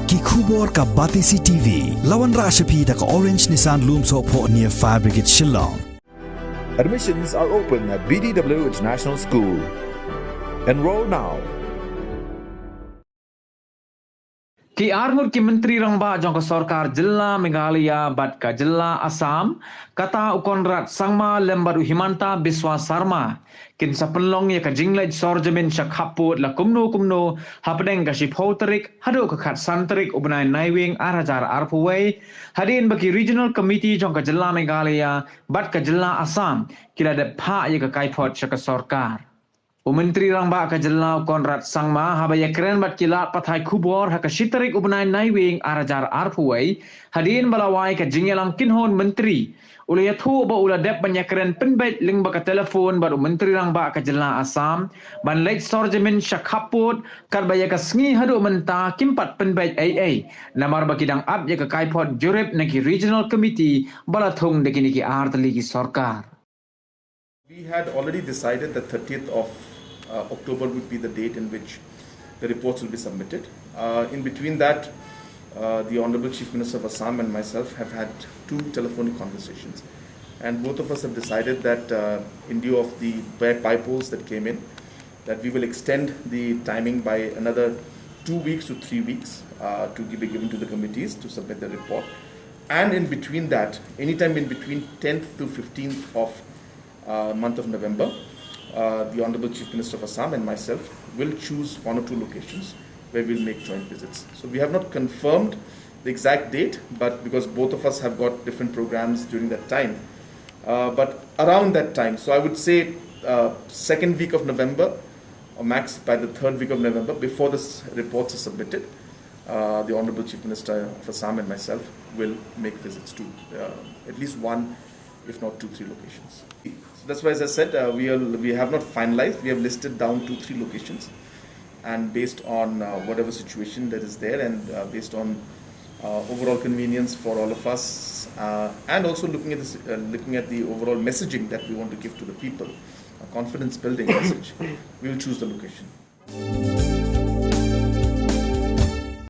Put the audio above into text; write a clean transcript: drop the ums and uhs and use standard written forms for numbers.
ki khubor ka Batisi TV lawan ra shapi da ka Orange Nissan Lumso po near Fire Brigade Shillong. Admissions are open at BDW International School. Enroll now. Ki Armur ki Menteri Rangba jangka Sarkar Jilla Meghalaya bat ka Jilla Assam kata ukonrat sangma lembadu Himanta Biswa Sarma kin sa penlong ya ka jinglej sorjamin syak haput la kumno hapdeng ka shiphoterik hado ka khat santerik ubnai naiwing arajar arpuwei hadin baki regional committee jangka Jilla Meghalaya bat ka Jilla Assam kila de pha ya ka kaipot syak Sarkar. Menteri Rangba ka Jilla Konrad Sangma habaya keren bat kilat pathai kubor haka shitarik ubnai naiwing arajar arpuwei hadin balawai ka jingelang kinhon menteri ula yathu ba ula dep banyakren penbait ling ba ka telefon baru Menteri Rangba ka Jilla Assam ban late sorjamin shakhaput kar baya ka sngi hadu menta kimpat penbait AA namar bakidang ab ya ka kaipot jurip naki regional committee balathung dekini ki artali ki sarkar. We had already decided that 30th of October would be the date in which the reports will be submitted. In between that, the Honorable Chief Minister of Assam and myself have had 2 telephonic conversations. And both of us have decided that in view of the pie polls that came in, that we will extend the timing by another 2 weeks to 3 weeks to be given to the committees to submit the report. And in between that, anytime in between 10th to 15th of month of November, the Honorable Chief Minister of Assam and myself will choose 1 or 2 locations where we'll make joint visits. So we have not confirmed the exact date, but because both of us have got different programs during that time, but around that time, so I would say 2nd week of November or max by the 3rd week of November, before this reports are submitted, the Honorable Chief Minister of Assam and myself will make visits to at least 1, if not 2, 3 locations. So that's why, as I said, we have not finalized. We have listed down 2, 3 locations, and based on whatever situation that is there, and based on overall convenience for all of us, and also looking at the overall messaging that we want to give to the people, a confidence building message, we will choose the location.